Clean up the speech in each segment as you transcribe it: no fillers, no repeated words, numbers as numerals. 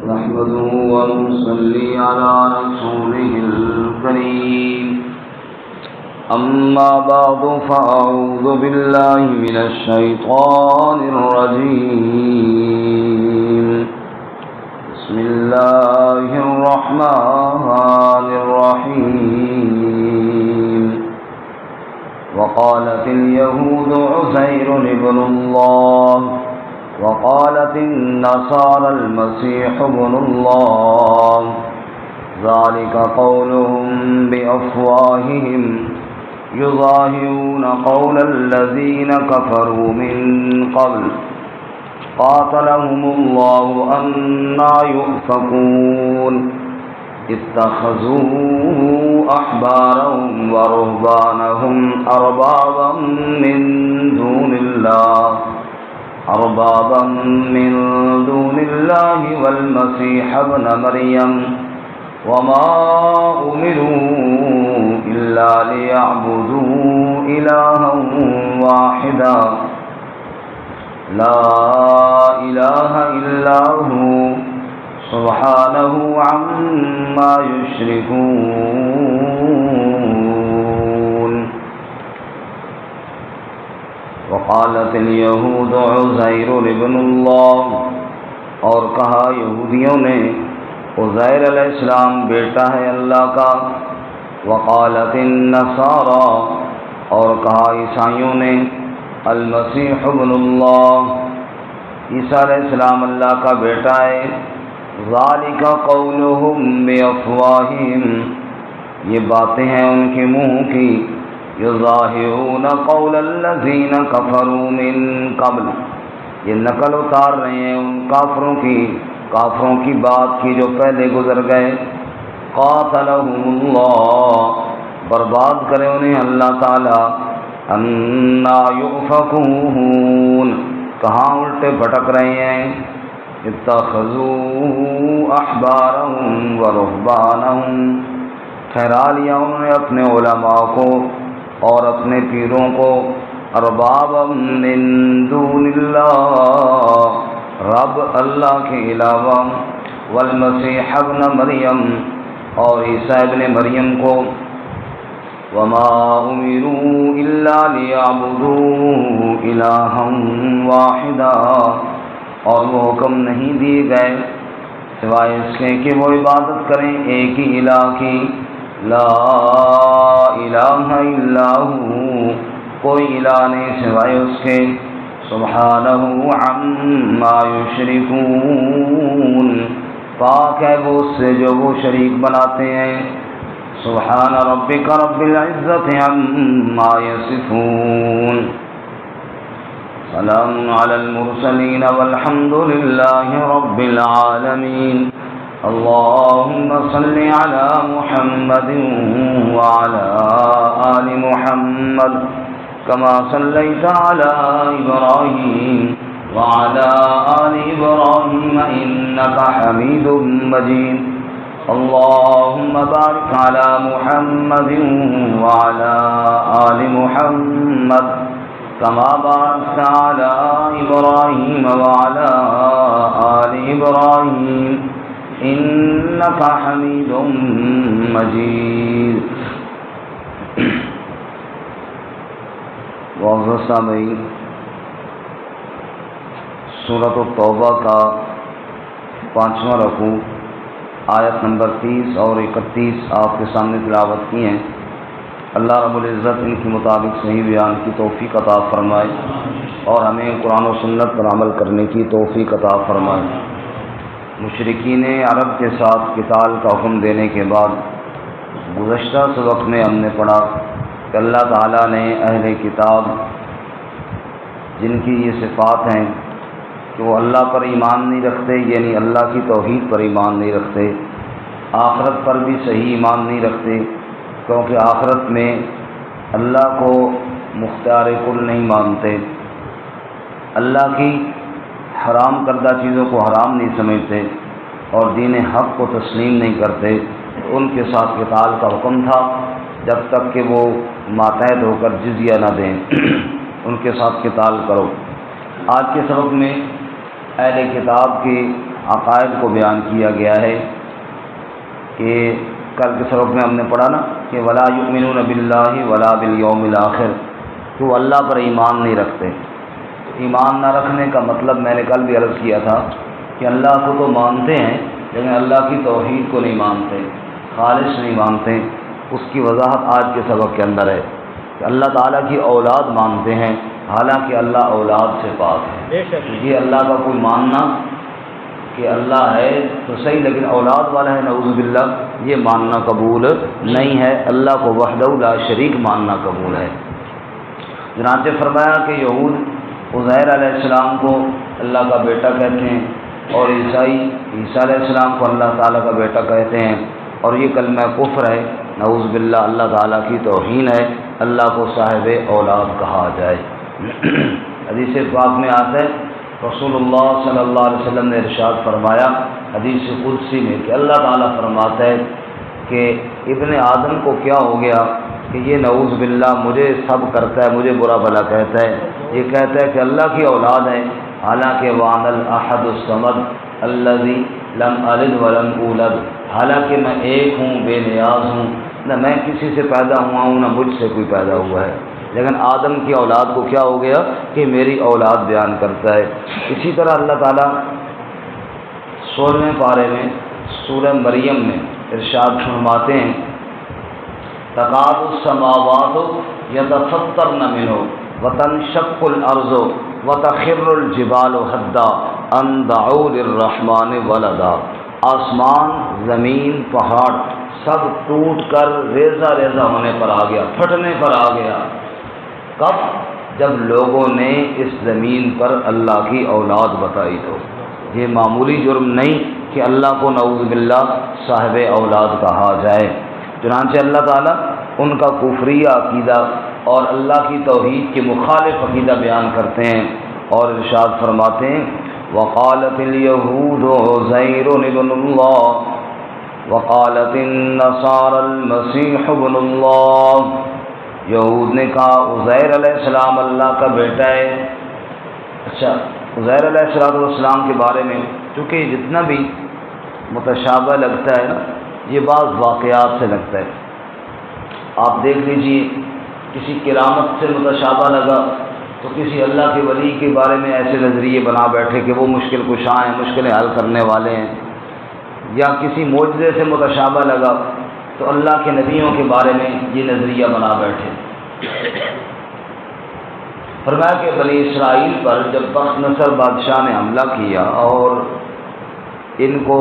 نحمده ونصلي على رسوله الكريم أما بعد فأعوذ بالله من الشيطان الرجيم بسم الله الرحمن الرحيم وقالت اليهود عزير ابن الله وقالت النصارى المسيح ابن الله ذلك قولهم بأفواههم يظاهرون قول الذين كفروا من قبل قاتلهم الله أنى يؤفكون اتخذوا أحبارهم ورهبانهم أربابا من دون الله والمسيح ابن مريم وما أمروا إلا ليعبدوا إلها واحدا لا إله إلا هو سبحانه عما يشركون وقالت اليهود عزير ابن الله اور کہا یہودیوں نے عزیر علیہ السلام بیٹا ہے اللہ کا. وقالت النصارى اور کہا عیسائیوں نے المسیح ابن اللہ عیسیٰ علیہ السلام اللہ کا بیٹا ہے. ذالک قولہم بافواہہم یہ باتیں ہیں ان کے منہ کی. یظاہرون قول الذین کفروا من قبل یہ نقل اتار رہے ہیں ان کافروں کی بات کی جو پہلے گزر گئے. قاتلہم اللہ برباد کرے انہیں اللہ تعالی. انا یؤفکون کہاں الٹے بھٹک رہے ہیں. اتخذوا احبارہم ورہبانہم ٹھہرا لیا انہوں نے اپنے علماء کو اور اپنے پیروں کو اربابا من دون اللہ رب اللہ کے علاوہ. والمسیح ابن مریم اور عیسیٰ ابن مریم کو. وما امروا الا لیعبدوا الہا واحدا اور وہ حکم نہیں دیے گئے سوائے اس کے کہ وہ عبادت کریں ایک ہی الہ کی. لا الہ الا ہو کوئی الہ نہیں سوائے اس کے. سبحانہ عما یشرکون پاک ہے وہ اس سے جو وہ شریک بناتے ہیں. سبحان ربک رب العزت عما یصفون سلام علی المرسلین والحمد للہ رب العالمین. اللهم صل على محمد وعلى آل محمد كما صليت على إبراهيم وعلى آل إبراهيم إنك حميد مجيد. اللهم بارك على محمد وعلى آل محمد كما باركت على إبراهيم وعلى آل إبراهيم إنك حميد مجيد. معزز سامعین سورۃ التوبہ کا 5واں رکوع آیت نمبر 30 اور 31 آپ کے سامنے تلاوت کی ہیں. اللہ رب العزت ان کے مطابق صحیح بیان کی توفیق عطا فرمائے اور ہمیں قرآن و سنت پر عمل کرنے کی توفیق عطا فرمائے. مشرکین عرب کے ساتھ قتال کا حکم دینے کے بعد گزشتہ سبق میں ہم نے پڑھا کہ اللہ تعالیٰ نے اہل کتاب جن کی یہ صفات ہیں کہ وہ اللہ پر ایمان نہیں رکھتے یعنی اللہ کی توحید پر ایمان نہیں رکھتے, آخرت پر بھی صحیح ایمان نہیں رکھتے کیونکہ آخرت میں اللہ کو مختار کل نہیں مانتے, اللہ کی حرام کردہ چیزوں کو حرام نہیں سمجھتے اور دین حق کو تسلیم نہیں کرتے. ان کے ساتھ قتال کا حکم تھا جب تک کہ وہ ماتحت ہو کر جزیہ نہ دیں ان کے ساتھ قتال کرو. آج کے سبق میں اہل کتاب کی عقائد کو بیان کیا گیا ہے کہ کل کے سبق میں ہم نے پڑھا نا کہ ولا یؤمنون باللہ ولا بالیوم الآخر، کہ وہ اللہ پر ایمان نہیں رکھتے۔ ایمان نہ رکھنے کا مطلب میں نے کل بھی عرض کیا تھا کہ اللہ کو تو مانتے ہیں لیکن اللہ کی توحید کو نہیں مانتے، خالص نہیں مانتے۔ اس کی وضاحت آج کے سبق کے اندر ہے کہ اللہ تعالیٰ کی اولاد مانتے ہیں، حالانکہ اللہ اولاد سے پاک ہے۔ یہ اللہ کا کوئی ماننا کہ اللہ ہے تو صحیح، لیکن اولاد والا ہے نعوذ باللہ، یہ ماننا قبول نہیں ہے۔ اللہ کو وحدہ لا شریک ماننا قبول ہے۔ چنانچہ فرمایا کہ یہود عزیر علیہ السلام کو اللہ کا بیٹا کہتے ہیں، اور عیسائی عیسیٰ علیہ السلام کو اللہ تعالیٰ کا بیٹا کہتے ہیں، اور یہ کلمہ کفر ہے، نعوذ باللہ، اللہ تعالیٰ کی توہین ہے، اللہ کو صاحب اولاد کہا جائے۔ حدیث پاک میں آتا ہے رسول اللہ صلی اللہ علیہ وسلم نے ارشاد فرمایا حدیث قدسی میں کہ اللہ تعالیٰ فرماتا ہے کہ ابن آدم کو کیا ہو گیا کہ یہ نعوذ باللہ مجھے سب کرتا ہے، مجھے برا بھلا کہتا ہے، یہ کہتا ہے کہ اللہ کی اولاد ہے، حالانکہ وَأَنَا الْأَحَدُ الصَّمَدُ الَّذِي لَمْ أَلِدْ وَلَمْ أُولَدْ، حالانکہ میں ایک ہوں، بے نیاز ہوں، نہ میں کسی سے پیدا ہوا ہوں نہ مجھ سے کوئی پیدا ہوا ہے، لیکن آدم کی اولاد کو کیا ہو گیا کہ میری اولاد بیان کرتا ہے۔ اسی طرح اللہ تعالیٰ 16ویں پارے میں سورہ مریم میں ارشاد فرماتے ہیں تکاد السماوات یتفطرن منہ وتنشق الارض وتخر الجبال حدا ان دعوا للرحمن ولدا، آسمان، زمین، پہاڑ سب ٹوٹ کر ریزہ ریزہ ہونے پر آ گیا، پھٹنے پر آ گیا۔ کب؟ جب لوگوں نے اس زمین پر اللہ کی اولاد بتائی تو یہ معمولی جرم نہیں کہ اللہ کو نعوذ باللہ صاحب اولاد کہا جائے۔ چنانچہ اللہ تعالیٰ ان کا کفریہ عقیدہ اور اللہ کی توحید کے مخالف عقیدہ بیان کرتے ہیں اور ارشاد فرماتے ہیں وقالت اليہود عزیر ابن اللہ وقالت النصارى المسیح ابن اللہ، یہود نے کہا عزیر علیہ السلام اللہ کا بیٹا ہے۔ اچھا، عزیر علیہ السلام کے بارے میں چونکہ جتنا بھی متشابہ لگتا ہے نا یہ بعض واقعات سے لگتا ہے۔ آپ دیکھ لیجئے کسی کرامت سے متشابہ لگا تو کسی اللہ کے ولی کے بارے میں ایسے نظریے بنا بیٹھے کہ وہ مشکل کشاں ہیں، مشکلیں حل کرنے والے ہیں، یا کسی معجزے سے متشابہ لگا تو اللہ کے نبیوں کے بارے میں یہ نظریہ بنا بیٹھے۔ فرمایا کہ بنی اسرائیل پر جب بخت نصر بادشاہ نے حملہ کیا اور ان کو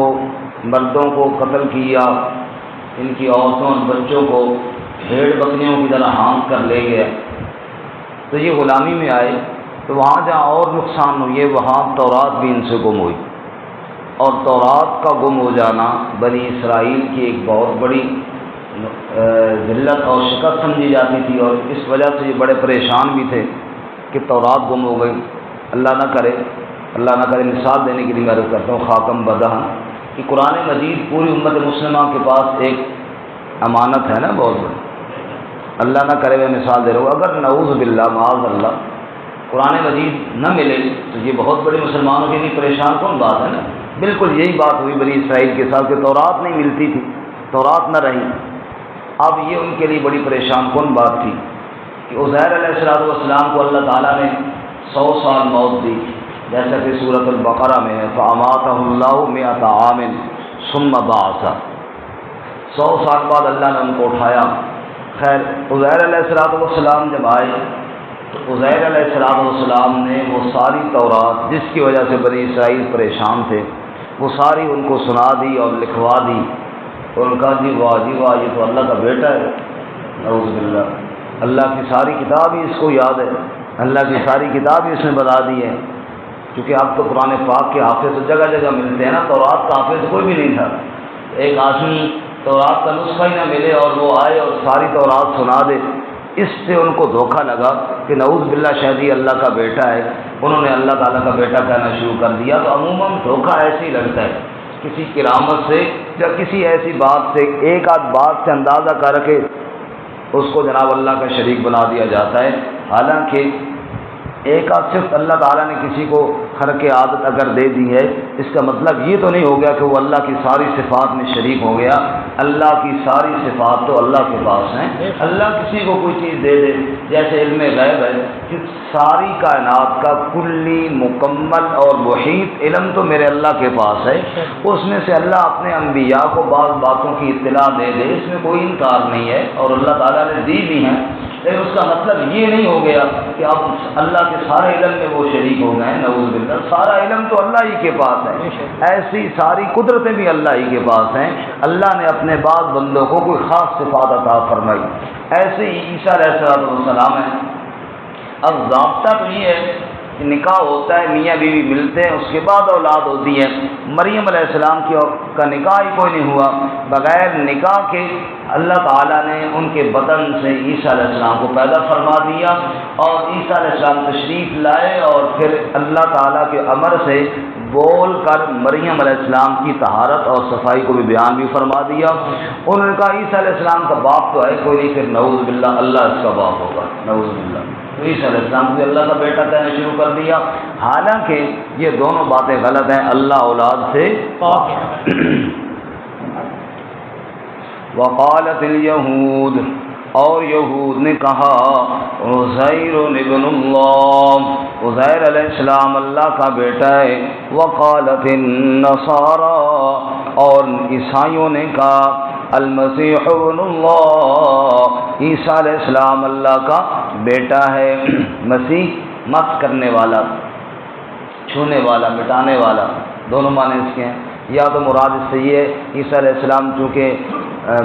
مردوں کو قتل کیا، ان کی عورتوں اور بچوں کو بھیڑ بکریوں کی طرح ہانک کر لے گئے، تو یہ غلامی میں آئے تو وہاں جہاں اور نقصان ہوئے وہاں تورات بھی ان سے گم ہوئی، اور تورات کا گم ہو جانا بنی اسرائیل کی ایک بہت بڑی ذلت اور شکست سمجھی جاتی تھی، اور اس وجہ سے یہ بڑے پریشان بھی تھے کہ تورات گم ہو گئی۔ اللہ نہ کرے مثال دینے کے لیے میں عرض کرتا ہوں خاکم بدہ کہ قرآن مجید پوری امت مسلمہ کے پاس ایک امانت ہے نا بہت بڑی، اللہ نہ کرے میں مثال دے رہا ہوں، اگر نعوذ باللہ معاذ اللہ قرآن مجید نہ ملے تو یہ بہت بڑی مسلمانوں کے لیے پریشان کون بات ہے نا۔ بالکل یہی بات ہوئی بنی اسرائیل کے ساتھ کہ تورات نہیں ملتی تھی، تورات نہ رہی، اب یہ ان کے لیے بڑی پریشان کون بات تھی کہ عزیر علیہ السلام کو اللہ تعالیٰ نے 100 سال موت دی، جیسا کہ سورۃ البقرہ میں ہے فَأَمَاتَهُ اللَّهُ مِئَةَ عَامٍ ثُمَّ بَعَثَ، 100 سال بعد اللہ نے ان کو اٹھایا۔ خیر، عزیر علیہ السلام جب آئے تو عزیر علیہ السلام نے وہ ساری تورات جس کی وجہ سے بنی اسرائیل پریشان تھے وہ ساری ان کو سنا دی اور لکھوا دی، اور ان کا جی واہ یہ تو اللہ کا بیٹا ہے، نعوذ باللہ، اللہ کی ساری کتاب ہی اس کو یاد ہے، اللہ کی ساری کتاب ہی اس نے بتا دی ہے، کیونکہ اب تو قرآن پاک کے حافظ تو جگہ جگہ ملتے ہیں نا، تورات کا حافظ کوئی بھی نہیں تھا، ایک آدمی تورات کا نسخہ ہی نہ ملے اور وہ آئے اور ساری تورات سنا دے، اس سے ان کو دھوکہ لگا کہ نعوذ باللہ شاید یہ اللہ کا بیٹا ہے، انہوں نے اللہ تعالیٰ کا بیٹا کہنا شروع کر دیا۔ تو عموماً دھوکہ ایسے ہی لگتا ہے، کسی کرامت سے یا کسی ایسی بات سے ایک آدھ بات سے اندازہ کر کے اس کو جناب اللہ کا شریک بنا دیا جاتا ہے، حالانکہ ایک آدھ صرف اللہ تعالیٰ نے کسی کو خرق عادت اگر دے دی ہے، اس کا مطلب یہ تو نہیں ہو گیا کہ وہ اللہ کی ساری صفات میں شریک ہو گیا۔ اللہ کی ساری صفات تو اللہ کے پاس ہیں۔ اللہ کسی کو کوئی چیز دے دے، جیسے علم غیب ہے کہ ساری کائنات کا کلی مکمل اور محیط علم تو میرے اللہ کے پاس ہے، اس میں سے اللہ اپنے انبیاء کو بعض باتوں کی اطلاع دے دے، اس میں کوئی انکار نہیں ہے، اور اللہ تعالیٰ نے دی بھی ہیں، لیکن اس کا مطلب یہ نہیں ہو گیا کہ اب اللہ کے سارے علم میں وہ شریک ہو گئے ہیں۔ نعوذ باللہ، سارا علم تو اللہ ہی کے پاس ہے، ایسی ساری قدرتیں بھی اللہ ہی کے پاس ہیں۔ اللہ نے اپنے بعض بندوں کو کوئی خاص صفات عطا فرمائی، ایسے ہی عیسیٰ علیہ السلام ہے۔ اب ضابطہ تو یہ ہے کہ نکاح ہوتا ہے، میاں بیوی ملتے ہیں، اس کے بعد اولاد ہوتی ہے۔ مریم علیہ السلام کا نکاح ہی کوئی نہیں ہوا، بغیر نکاح کے اللہ تعالیٰ نے ان کے بدن سے عیسیٰ علیہ السلام کو پیدا فرما دیا، اور عیسیٰ علیہ السلام تشریف لائے، اور پھر اللہ تعالیٰ کے امر سے بول کر مریم علیہ السلام کی طہارت اور صفائی کو بھی بیان بھی فرما دیا۔ انہوں نے کہا عیسیٰ علیہ السلام کا باپ تو ہے کوئی نہیں، پھر نعوذ باللہ اللہ اس کا باپ ہوگا، نعوذ باللہ۔ تو عیسیٰ علیہ السلام کو اللہ کا بیٹا کہنا شروع کر دیا، حالانکہ یہ دونوں باتیں غلط ہیں، اللہ اولاد سے پاک ہے۔ وقالت الیہود، اور یہود نے کہا عزیر ابن اللہ، عزیر علیہ السلام اللہ کا بیٹا ہے۔ وقالت النصارى، اور عیسائیوں نے کہا المسیح ابن اللہ، عیسیٰ علیہ السلام اللہ کا بیٹا ہے۔ مسیح مس کرنے والا، چھونے والا، مٹانے والا، دونوں معنی اس کے ہیں۔ یا تو مراد اس سے یہ ہے عیسیٰ علیہ السلام چونکہ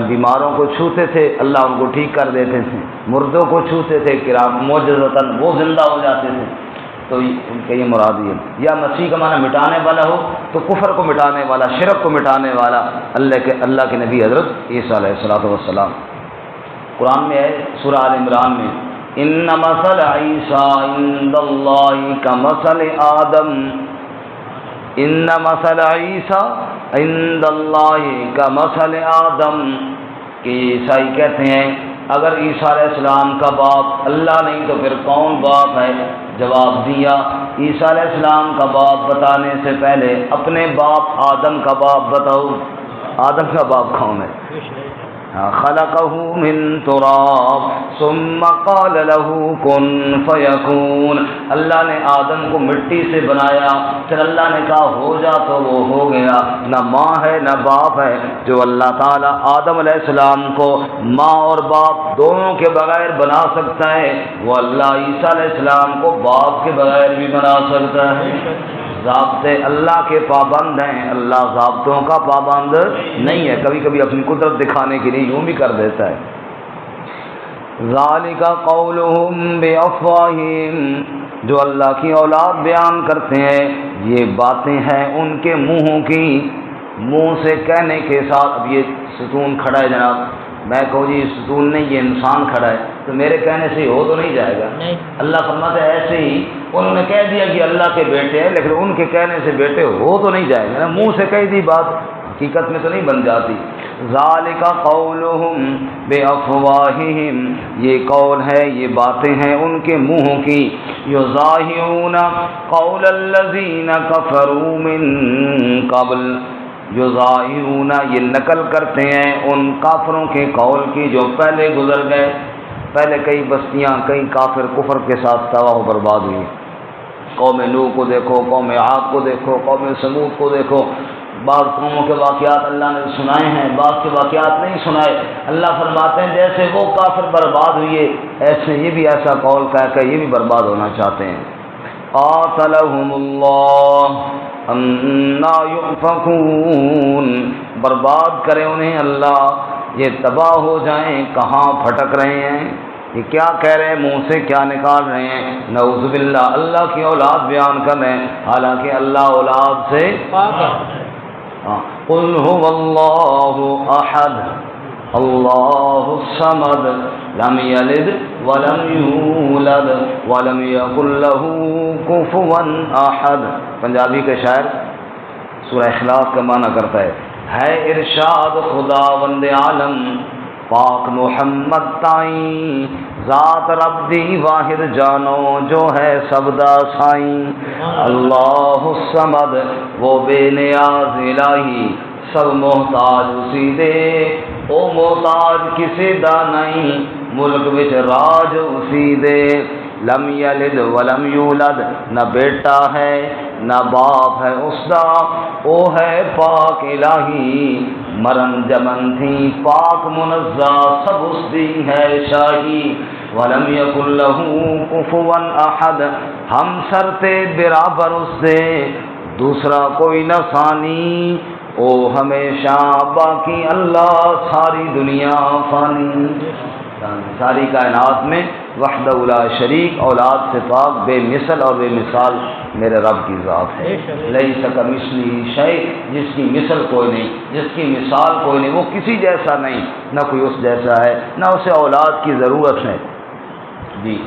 بیماروں کو چھوتے تھے اللہ ان کو ٹھیک کر دیتے تھے، مردوں کو چھوتے تھے کرام معجزتاً وہ زندہ ہو جاتے تھے، تو ان کا یہ مراد یہ۔ یا مسیح کا معنی مٹانے والا ہو تو کفر کو مٹانے والا، شرک کو مٹانے والا اللہ کے نبی حضرت عیسیٰ علیہ السلام۔ قرآن میں ہے سورہ آل عمران میں ان مثل عیسیٰ عند اللہ کمثل آدم، ان مثل عیسیٰ عند اللہ کمثل آدم، کہ عیسائی کہتے ہیں اگر عیسیٰ علیہ السلام کا باپ اللہ نہیں تو پھر کون باپ ہے؟ جواب دیا عیسیٰ علیہ السلام کا باپ بتانے سے پہلے اپنے باپ آدم کا باپ بتاؤ، آدم کا باپ کون ہے؟ خلقہ من تراب ثم قال له کن فیکون، اللہ نے آدم کو مٹی سے بنایا، پھر اللہ نے کہا ہو جا تو وہ ہو گیا۔ نہ ماں ہے نہ باپ ہے، جو اللہ تعالیٰ آدم علیہ السلام کو ماں اور باپ دونوں کے بغیر بنا سکتا ہے، وہ اللہ عیسیٰ علیہ السلام کو باپ کے بغیر بھی بنا سکتا ہے۔ ضابطے اللہ کے پابند ہیں، اللہ ضابطوں کا پابند نہیں ہے، کبھی کبھی اپنی قدرت دکھانے کے لیے یوں بھی کر دیتا ہے۔ ذالک قولہم بافواہہم، جو اللہ کی اولاد بیان کرتے ہیں یہ باتیں ہیں ان کے منہوں کی، منہ سے کہنے کے ساتھ۔ اب یہ ستون کھڑا ہے جناب، میں کہوں جی ستون نہیں یہ انسان کھڑا ہے تو میرے کہنے سے ہو تو نہیں جائے گا، اللہ فرماتا ہے ایسے ہی انہوں نے کہہ دیا کہ اللہ کے بیٹے ہیں، لیکن ان کے کہنے سے بیٹے ہو تو نہیں جائے گا، منہ سے کہہ دی بات حقیقت میں تو نہیں بن جاتی۔ ذالک قولہم بافواہہم، یہ قول ہے یہ باتیں ہیں ان کے منہوں کی۔ یظاہرون قول الذین کفروا من قبل، یظاہرون یہ نقل کرتے ہیں ان کافروں کے قول کی جو پہلے گزر گئے، پہلے کئی بستیاں کئی کافر کفر کے ساتھ تباہ و برباد ہوئی، قوم نوح کو دیکھو، قوم عاد کو دیکھو، قوم سمود کو دیکھو، بعض قوموں کے واقعات اللہ نے سنائے ہیں، بعض کے واقعات نہیں سنائے۔ اللہ فرماتے ہیں جیسے وہ کافر برباد ہوئے ایسے یہ بھی ایسا قول کہہ کر یہ بھی برباد ہونا چاہتے ہیں۔ قاتلہم اللہ انا یؤفکون، برباد کرے انہیں اللہ، یہ تباہ ہو جائیں، کہاں بھٹک رہے ہیں، یہ کیا کہہ رہے ہیں، منہ سے کیا نکال رہے ہیں، نعوذ باللہ اللہ کی اولاد بیان کر رہے ہیں، حالانکہ اللہ اولاد سے پاک ہے۔ قل هو اللہ احد اللہ الصمد لم یلد ولم یولد ولم یکن له کفوا احد۔ پنجابی کا شاعر سورہ اخلاص کا معنی کرتا ہے ارشاد خداوند عالم پاک محمد تائیں ذات رب دی واحد جانو جو ہے سب دا سائیں اللہ الصمد وہ بے نیاز الہی سب محتاج اسی دے او محتاج کسی دا نہیں ملک وچ راج اسی دے لم یلد ولم یولد نہ بیٹا ہے نہ باپ ہے اس دا او ہے پاک الہی مرن جمن تھی پاک منزہ سب اس دی ہے شاہی ولم یکن لہو کفوا احد ہم سرتے برابر اس سے دوسرا کوئی نہ ثانی او ہمیشہ باقی اللہ ساری دنیا فانی ساری کائنات میں وحدہ لا شریک اولاد سے پاک بے مثل اور بے مثال میرے رب کی ذات ہے لیس کمثلہ شیء جس کی مثل کوئی نہیں جس کی مثال کوئی نہیں وہ کسی جیسا نہیں نہ کوئی اس جیسا ہے نہ اسے اولاد کی ضرورت ہے جی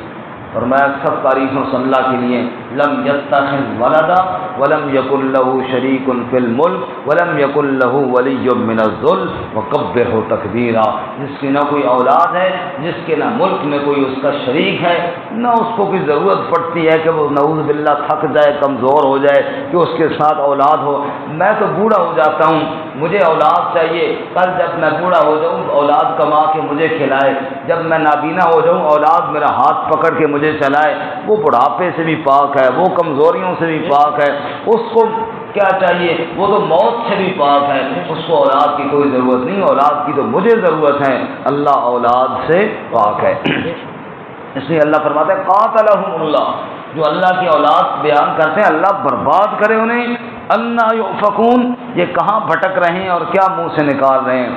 اور میں سب تعریفوں سے اللہ کے لیے لم یتخذ ولدا ولم یکن لہ شریک فی الملک ولم یکن لہ ولی من الذل وکبرہ تکبیرا جس کی نہ کوئی اولاد ہے جس کے نہ ملک میں کوئی اس کا شریک ہے نہ اس کو کوئی ضرورت پڑتی ہے کہ وہ نعوذ باللہ تھک جائے کمزور ہو جائے کہ اس کے ساتھ اولاد ہو میں تو بوڑھا ہو جاتا ہوں مجھے اولاد چاہیے کل جب میں بوڑھا ہو جاؤں اولاد کما کے مجھے کھلائے جب میں نابینا ہو جاؤں اولاد میرا ہاتھ پکڑ کے مجھے چلائے وہ بڑھاپے سے بھی پاک ہے وہ کمزوریوں سے بھی پاک ہے اس کو کیا چاہیے وہ تو موت سے بھی پاک ہے اس کو اولاد کی کوئی ضرورت نہیں اولاد کی تو مجھے ضرورت ہے اللہ اولاد سے پاک ہے اس لیے اللہ فرماتا ہے قاتلہم اللہ جو اللہ کی اولاد بیان کرتے ہیں اللہ برباد کرے انہیں انا یؤفکون یہ کہاں بھٹک رہے ہیں اور کیا منہ سے نکال رہے ہیں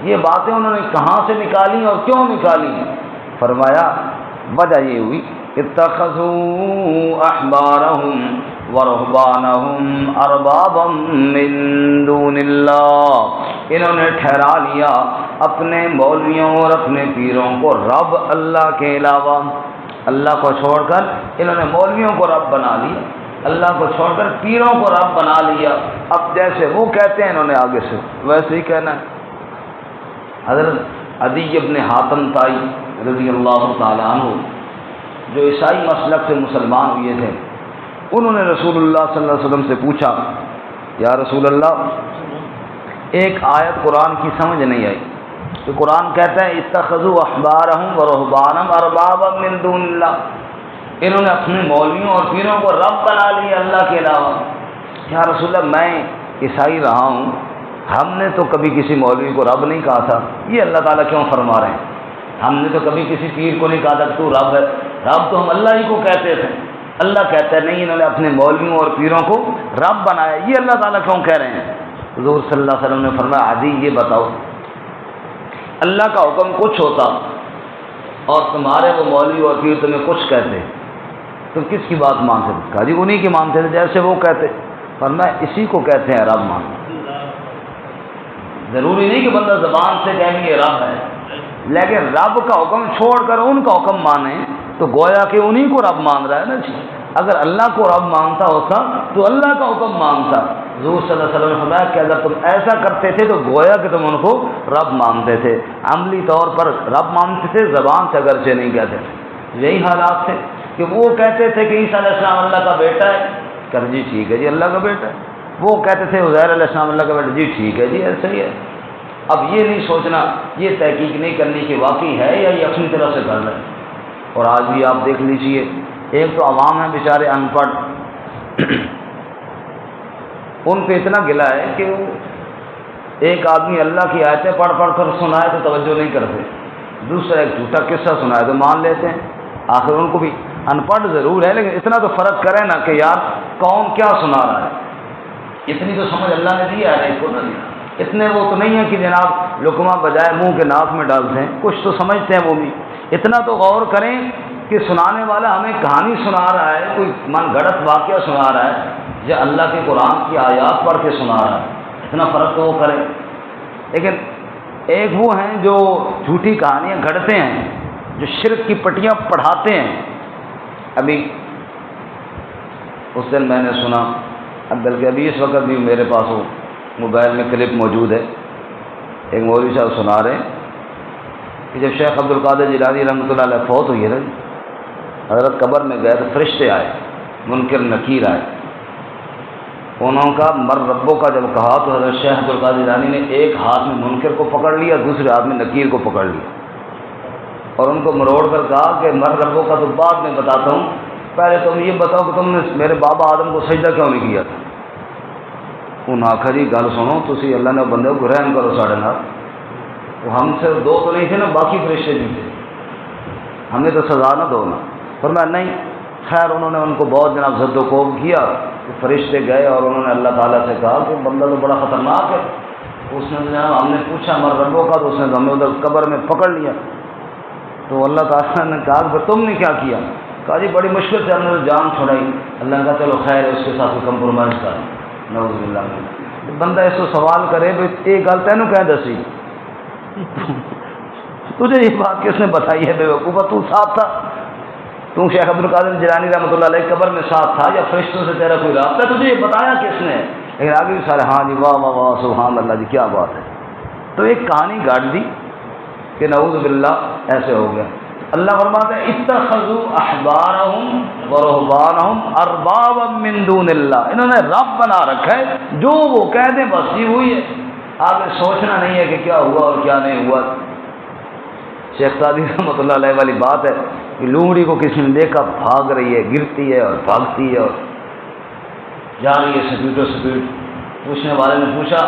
یہ باتیں انہوں نے کہاں سے نکالی اور کیوں نکالی فرمایا وجہ یہ ہوئی اتخذوا احبارهم ورهبانهم اربابا من دون اللہ انہوں نے ٹھہرا لیا اپنے مولویوں اور اپنے پیروں کو رب اللہ کے علاوہ اللہ کو چھوڑ کر انہوں نے مولویوں کو رب بنا لیا اللہ کو چھوڑ کر پیروں کو رب بنا لیا اب جیسے وہ کہتے ہیں انہوں نے آگے سے ویسے ہی کہنا ہے حضرت عدی ابن حاتم طائی رضی اللہ تعالیٰ عنہ جو عیسائی مسلک سے مسلمان ہوئے تھے انہوں نے رسول اللہ صلی اللہ علیہ وسلم سے پوچھا یا رسول اللہ ایک آیت قرآن کی سمجھ نہیں آئی کہ قرآن کہتا ہے اتخذوا احبارهم ورهبانهم اربابا من دون اللہ انہوں نے اپنے مولویوں اور پیروں کو رب بنا لیا اللہ کے علاوہ یا رسول اللہ میں عیسائی رہا ہوں ہم نے تو کبھی کسی مولوی کو رب نہیں کہا تھا یہ اللہ تعالیٰ کیوں فرما رہے ہیں ہم نے تو کبھی کسی پیر کو نہیں کہا تھا تو رب ہے رب تو ہم اللہ ہی کو کہتے تھے اللہ کہتا ہے نہیں انہوں نے اپنے مولویوں اور پیروں کو رب بنایا یہ اللہ تعالیٰ کیوں کہہ رہے ہیں حضور صلی اللہ علیہ وسلم نے فرمایا عدی یہ بتاؤ اللہ کا حکم کچھ ہوتا اور تمہارے وہ مولوی اور پیر تمہیں کچھ کہتے تم کس کی بات مانتے تھے کہا جی انہی کی مانتے تھے جیسے وہ کہتے فرمایا اسی کو کہتے ہیں رب مان ضروری نہیں کہ بندہ زبان سے کہیں یہ رب ہے لیکن رب کا حکم چھوڑ کر ان کا حکم مانے تو گویا کہ انہی کو رب مان رہا ہے نا جی اگر اللہ کو رب مانتا ہوتا تو اللہ کا حکم مانتا حضور صلی اللہ علیہ وسلم نے فرمایا کہ اگر تم ایسا کرتے تھے تو گویا کہ تم ان کو رب مانتے تھے عملی طور پر رب مانتے تھے زبان سے اگرچہ نہیں کہتے تھے یہی حالات تھے کہ وہ کہتے تھے کہ عیسیٰ علیہ السلام اللہ کا بیٹا ہے کہ جی ٹھیک ہے جی اللہ کا بیٹا ہے وہ کہتے تھے عزیر علیہ السلام اللہ کا بیٹا جی ٹھیک ہے جی ایسا ہی ہے اب یہ نہیں سوچنا یہ تحقیق نہیں کرنی کہ واقعی ہے یا یہ اپنی طرح سے کر رہے ہیں اور آج بھی آپ دیکھ لیجئے ایک تو عوام ہیں بیچارے ان پڑھ ان پہ اتنا گلا ہے کہ وہ ایک آدمی اللہ کی آیتیں پڑھ پڑھ کر سنائے تو توجہ نہیں کرتے دوسرا ایک جھوٹا قصہ سنائے تو مان لیتے ہیں آخر ان کو بھی ان پڑھ ضرور ہے لیکن اتنا تو فرق کرے نا کہ یار کون کیا سنا رہا ہے اتنی تو سمجھ اللہ نے دیا ہے اس کو نہ دیا اتنے وہ تو نہیں ہے کہ جناب لقمہ بجائے منہ کے ناک میں ڈالتے ہیں کچھ تو سمجھتے ہیں وہ بھی اتنا تو غور کریں کہ سنانے والا ہمیں کہانی سنا رہا ہے کوئی من گھڑت واقعہ سنا رہا ہے یا اللہ کے قرآن کی آیات پڑھ کے سنا رہا ہے اتنا فرق تو وہ کرے لیکن ایک وہ ہیں جو جھوٹی کہانیاں گھڑتے ہیں جو شرک کی پٹیاں پڑھاتے ہیں ابھی اس دن میں نے سنا اب بلکہ ابھی اس وقت بھی میرے پاس وہ موبائل میں کلپ موجود ہے ایک مولوی صاحب سنا رہے کہ جب شیخ عبد القادر جیلانی رحمۃ اللہ علیہ فوت ہوئی ہے نا، حضرت قبر میں گئے تو فرشتے آئے، منکر نکیر آئے، انہوں کا مر ربوں کا جب کہا تو حضرت شیخ عبد القادر جیلانی نے ایک ہاتھ میں منکر کو پکڑ لیا، دوسرے ہاتھ میں نکیر کو پکڑ لیا، اور ان کو مروڑ کر کہا کہ مر ربوں کا تو بعد میں بتاتا ہوں، پہلے تم یہ بتاؤ کہ تم نے میرے بابا آدم کو سجدہ کیوں نہیں کیا تھا؟ انہوں نے آخر جی گل سنو، تسی اللہ نے بندے کو رحم کرو ساڑھے نال، وہ ہم سے دو تو نہیں تھے نا، باقی فرشتے بھی تھے، ہمیں تو سزا نہ دو نا۔ فرمایا نہیں۔ خیر انہوں نے ان کو بہت جناب زد و کوب کیا، کہ فرشتے گئے اور انہوں نے اللہ تعالیٰ سے کہا کہ بندہ تو بڑا خطرناک ہے، اس نے جناب ہم نے پوچھا مر ربوں کا، تو اس نے تو ہمیں ادھر قبر میں پکڑ لیا، تو اللہ تعالیٰ نے کہا کہ تم نے کیا کیا؟ کہا جی بڑی مشکل سے ہم نے جان چھڑائی۔ اللہ نے کہا چلو خیر ہے، اس کے ساتھ کمپرومائز کر، نعوذ باللہ من۔ بندہ اس کو سوال کرے بھائی یہ گل تینوں کہہ دسی، تجھے یہ بات کس نے بتائی ہے بے وقوفہ؟ تو ساتھ تھا، تو شیخ عبد القادر جیلانی رحمۃ اللہ علیہ قبر میں ساتھ تھا، یا فرشتوں سے تیرا کوئی رابطہ؟ تجھے یہ بتایا کس نے؟ لیکن آگے بھی سارے ہاں جی واہ واہ واہ سبحان اللہ جی کیا بات ہے۔ تو ایک کہانی گاڑ دی کہ نعوذ باللہ ایسے ہو گیا۔ اللہ فرماتا ہے اتخذوا احبارہم ورہبانہم اربابا من دون اللہ، انہوں نے رب بنا رکھا ہے، جو وہ کہہ دیں بس یہ ہوئی ہے، آگے سوچنا نہیں ہے کہ کیا ہوا اور کیا نہیں ہوا۔ شیخ سعدی رحمۃ اللہ علیہ والی بات ہے کہ لومڑی کو کسی نے دیکھا بھاگ رہی ہے، گرتی ہے اور بھاگتی ہے اور جا رہی ہے سپیڈ سپیڈ، پوچھنے والے نے پوچھا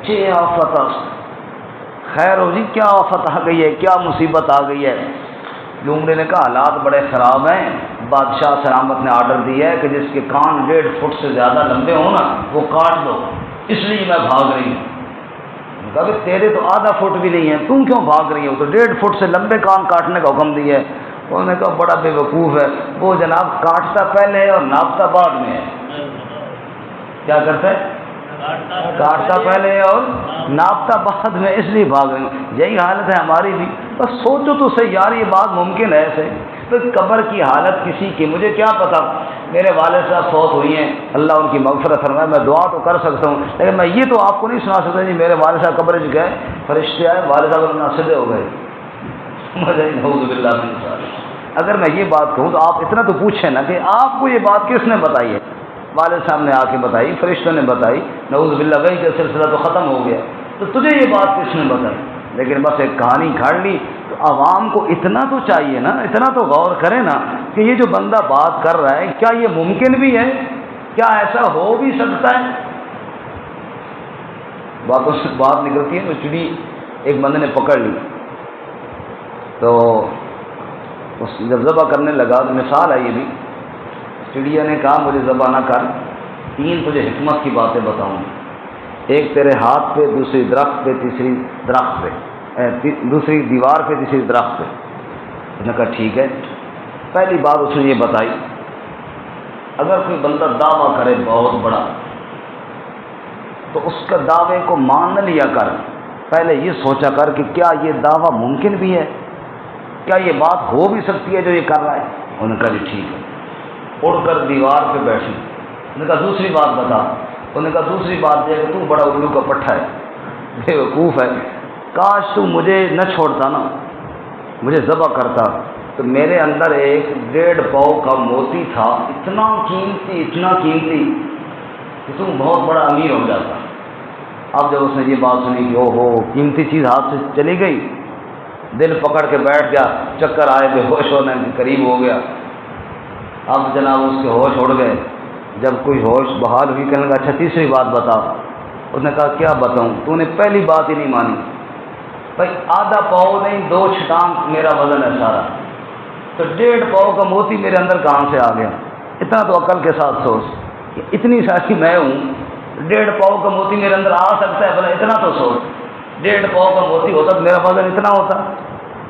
چھ آفت، خیر ہو جی کیا آفت آ گئی ہے، کیا مصیبت آ گئی ہے؟ لومڑے نے کہا حالات بڑے خراب ہیں، بادشاہ سلامت نے آرڈر دیا ہے کہ جس کے کان 1.5 فٹ سے زیادہ لمبے ہوں نا وہ کاٹ دو، اس لیے میں بھاگ رہی ہوں۔ کہا کہ تیرے تو آدھا فٹ بھی نہیں ہے، تم کیوں بھاگ رہی ہو؟ تو 1.5 فٹ سے لمبے کان کاٹنے کا حکم دیا ہے۔ انہوں نے کہا بڑا بے وقوف ہے، وہ جناب کاٹتا پہلے ہے اور ناپتا بعد میں ہے۔ کیا کرتا ہے؟ کاٹتا پہلے ہے اور ناپتا بعد میں، اس لیے بھاگ رہی ہوں۔ یہی حالت ہے ہماری بھی، بس سوچو تو صحیح یار یہ بات ممکن ہے ایسے؟ تو قبر کی حالت کسی کی مجھے کیا پتا؟ میرے والد صاحب فوت ہوئی ہیں، اللہ ان کی مغفرت فرمائے، میں دعا تو کر سکتا ہوں، لیکن میں یہ تو آپ کو نہیں سنا سکتا جی میرے والد صاحب قبر گئے، فرشتے آئے، والد صاحب سدھے ہو گئے، نعوذ باللہ من ذالک۔ اگر میں یہ بات کہوں تو آپ اتنا تو پوچھیں نا کہ آپ کو یہ بات کس نے بتائی ہے؟ والد صاحب نے آ کے بتائی، فرشتوں نے بتائی، نعوذ باللہ وہی کا سلسلہ تو ختم ہو گیا، تو تجھے یہ بات کس نے بتائی؟ لیکن بس ایک کہانی کھاڑ لی۔ تو عوام کو اتنا تو چاہیے نا، اتنا تو غور کرے نا کہ یہ جو بندہ بات کر رہا ہے کیا یہ ممکن بھی ہے؟ کیا ایسا ہو بھی سکتا ہے؟ باتوں سے بات نکلتی ہے تو چڑی ایک بندے نے پکڑ لی، تو اس جب ذبح کرنے لگا تو مثال ہے یہ بھی، چڑیا نے کہا مجھے ذبح نہ کر، 3 تجھے حکمت کی باتیں بتاؤں، ایک تیرے ہاتھ پہ، دوسری درخت پہ، تیسری درخت پہ، دوسری دیوار پہ، تیسری درخت پہ۔ اس نے کہا ٹھیک ہے۔ پہلی بات اس نے یہ بتائی، اگر کوئی بندہ دعویٰ کرے بہت بڑا تو اس کا دعوے کو مان نہ لیا کر، پہلے یہ سوچا کر کہ کیا یہ دعویٰ ممکن بھی ہے، کیا یہ بات ہو بھی سکتی ہے جو یہ کر رہا ہے؟ انہوں نے کہا جی ٹھیک ہے۔ اڑ کر دیوار پہ بیٹھی، انہوں نے کہا دوسری بات بتا۔ انہوں نے کہا دوسری بات یہ کہ تو بڑا الو کا پٹھا ہے، بے وقوف ہے، کاش تو مجھے نہ چھوڑتا نا، مجھے ذبح کرتا تو میرے اندر ایک 1.5 پاؤ کا موتی تھا، اتنا قیمتی کہ تم بہت بڑا امیر ہو جاتا۔ اب جب اس نے یہ بات سنی کہ او ہو قیمتی چیز ہاتھ سے چلی گئی، دل پکڑ کے بیٹھ گیا، چکر آئے، بے ہوش ہونے کے قریب ہو گیا۔ اب جناب اس کے ہوش اڑ گئے، جب کوئی ہوش بحال ہوئی کہنے لگا اچھا تیسری بات بتا۔ اس نے کہا کیا بتاؤں؟ تو نے پہلی بات ہی نہیں مانی۔ بھائی آدھا پاؤ نہیں 2 چھٹانک میرا وزن ہے سارا، تو 1.5 پاؤ کا موتی میرے اندر کہاں سے آ گیا؟ اتنا تو عقل کے ساتھ سوچ کہ اتنی ساری میں ہوں، 1.5 پاؤ کا موتی میرے اندر آ سکتا ہے، بھلا اتنا تو سوچ، 1.5 پاؤ کا موتی ہوتا تو میرا وزن اتنا ہوتا۔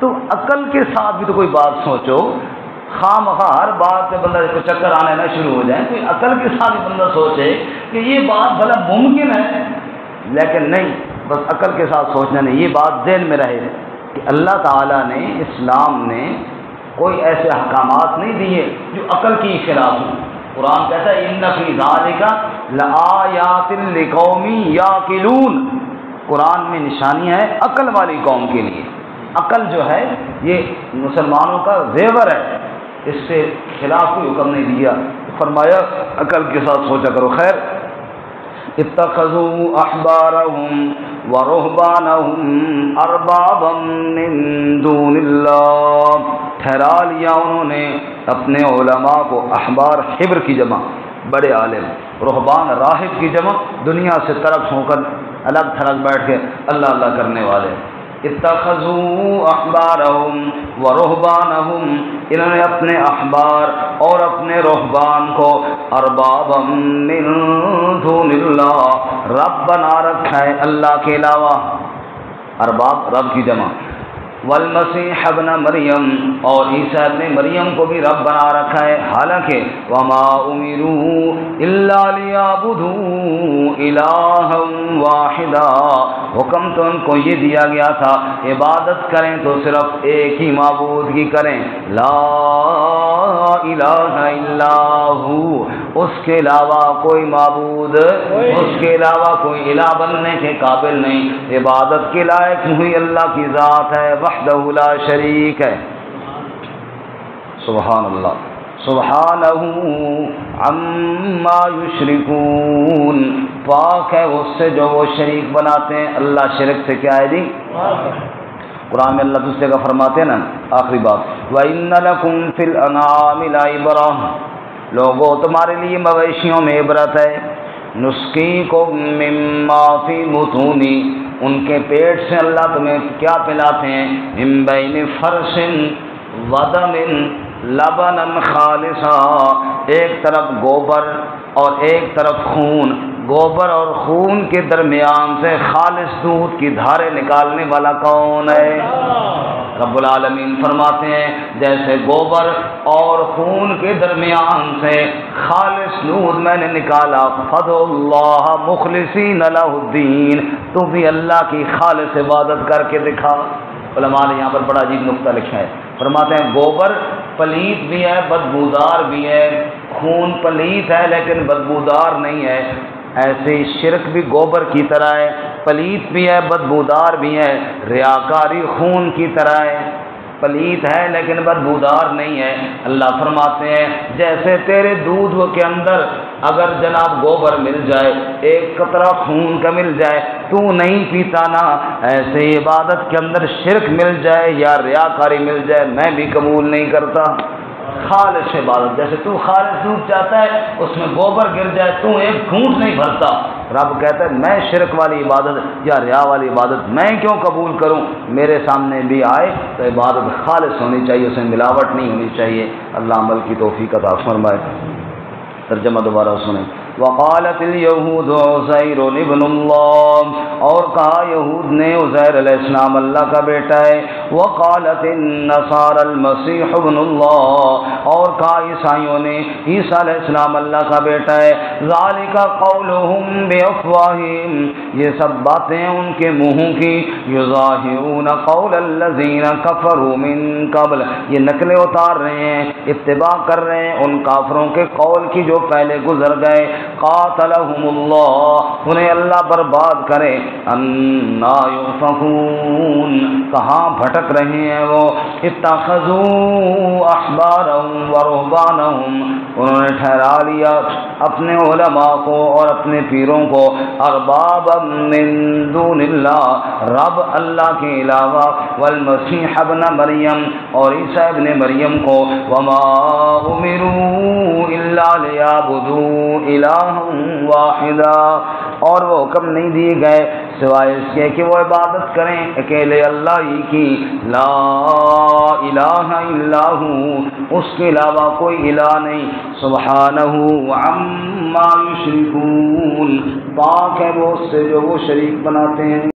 تو عقل کے ساتھ بھی تو کوئی بات سوچو، خواہ مخواہ ہر بات پہ بندہ کو چکر آنے نہ شروع ہو جائے، کوئی عقل کے ساتھ بھی بندہ سوچے کہ یہ بات بھلا ممکن ہے، لیکن نہیں، بس عقل کے ساتھ سوچنا نہیں، یہ بات ذہن میں رہے کہ اللہ تعالیٰ نے، اسلام نے کوئی ایسے احکامات نہیں دیے جو عقل کی خلاف ہوں۔ قرآن کہتا ہے ان فی ذالک لآیات لقوم یعقلون، قرآن میں نشانی ہے عقل والی قوم کے لیے، عقل جو ہے یہ مسلمانوں کا زیور ہے، اس سے خلاف کوئی حکم نہیں دیا، فرمایا عقل کے ساتھ سوچا کرو۔ خیر، اتخذوا احبارهم ورهبانهم اربابا من دون اللہ، ٹھہرا لیا انہوں نے اپنے علماء کو، احبار حبر کی جمع بڑے عالم، رہبان راہب کی جمع دنیا سے ترک ہو کر الگ تھلگ بیٹھ کے اللہ اللہ کرنے والے۔ اتخذوا احبارهم ورهبانهم، انہوں نے اپنے احبار اور اپنے رہبان کو اربابا من دون اللہ، رب بنا رکھا ہے اللہ کے علاوہ، ارباب رب کی جمع، والمسیح ابن مریم، اور عیسیٰ ابن مریم کو بھی رب بنا رکھا ہے، حالانکہ وما امروا الا لیعبدوا الہا واحدا، حکم تو ان کو یہ دیا گیا تھا عبادت کریں تو صرف ایک ہی معبود کی کریں، لا الہ الا ہو، اس کے علاوہ کوئی معبود، اس کے علاوہ کوئی الہ بننے کے قابل نہیں، عبادت کے لائق ہوئی اللہ کی ذات ہے، وحدہ لا شریک ہے۔ سبحان اللہ، سبحانہ عما یشرکون، پاک ہے اس سے جو وہ شریک بناتے ہیں۔ اللہ شرک سے کیا ہے جی؟ قرآن میں اللہ دوسرے کا فرماتے ہیں نا، آخری بات، وَإِنَّ لَكُمْ فِي الْأَنْعَامِ لَعِبْرَةً، لوگوں تمہارے لیے مویشیوں میں عبرت ہے، نُسْقِيكُم مِّمَّا فِي بُطُونِ، ان کے پیٹ سے اللہ تمہیں کیا پلاتے ہیں، مِن بَيْنِ فَرْثٍ وَدَمٍ لَبَنًا خَالِصًا، ایک طرف گوبر اور ایک طرف خون، گوبر اور خون کے درمیان سے خالص دودھ کی دھاریں نکالنے والا کون ہے؟ رب العالمین فرماتے ہیں جیسے گوبر اور خون کے درمیان سے خالص دودھ میں نے نکالا، فَادْعُوا اللَّهَ مُخْلِصِينَ لَهُ الدِّينَ، تو بھی اللہ کی خالص عبادت کر کے دکھا۔ علماء نے یہاں پر بڑا عجیب نقطہ لکھا ہے، فرماتے ہیں گوبر پلیت بھی ہے بدبودار بھی ہے، خون پلیت ہے لیکن بدبودار نہیں ہے، ایسے ہی شرک بھی گوبر کی طرح ہے، پلیت بھی ہے بدبودار بھی ہے، ریاکاری خون کی طرح ہے، پلیت ہے لیکن بدبودار نہیں ہے۔ اللہ فرماتے ہیں جیسے تیرے دودھ کے اندر اگر جناب گوبر مل جائے، ایک قطرہ خون کا مل جائے تو نہیں پیتا نا، ایسے ہی عبادت کے اندر شرک مل جائے یا ریاکاری مل جائے میں بھی قبول نہیں کرتا۔ خالص عبادت، جیسے تو خالص دودھ چاہتا ہے اس میں گوبر گر جائے تو ایک گھونٹ نہیں بھرتا، رب کہتا ہے میں شرک والی عبادت یا ریا والی عبادت میں کیوں قبول کروں، میرے سامنے بھی آئے تو عبادت خالص ہونی چاہیے، اس میں ملاوٹ نہیں ہونی چاہیے۔ اللہ عمل کی توفیق عطا فرمائے۔ ترجمہ دوبارہ سنیں۔ وقالت اليہود عزیر ابن اللہ، اور کہا یہود نے عزیر علیہ السلام اللہ کا بیٹا ہے، وقالت النصارى المسیح ابن اللہ، اور کہا عیسائیوں نے عیسیٰ علیہ السلام اللہ کا بیٹا ہے، ذالک قولهم بافواہہم، یہ سب باتیں ان کے منہوں کی، یظاہرون قول الذین کفروا من قبل، یہ نقلیں اتار رہے ہیں، اتباع کر رہے ہیں ان کافروں کے قول کی جو پہلے گزر گئے، قاتلہم اللہ، انہیں اللہ برباد کرے، انا یؤفکون، کہاں بھٹک رہے ہیں وہ، اتخذوا احبارهم ورہبانهم، انہوں نے ٹھہرا لیا اپنے علماء کو اور اپنے پیروں کو، اربابا من دون اللہ، رب اللہ کے علاوہ، والمسیح ابن مریم، اور عیسیٰ ابن مریم کو، وما امروا الا لیعبدوا الہا واحدا، اور وہ حکم نہیں دیے گئے سوائے اس کے کہ وہ عبادت کریں اکیلے اللہ ہی کی، لا الہ الا ہو، اس کے علاوہ کوئی الہ نہیں، سبحانہ عما یشرکون، پاک ہے وہ اس سے جو وہ شریک بناتے ہیں۔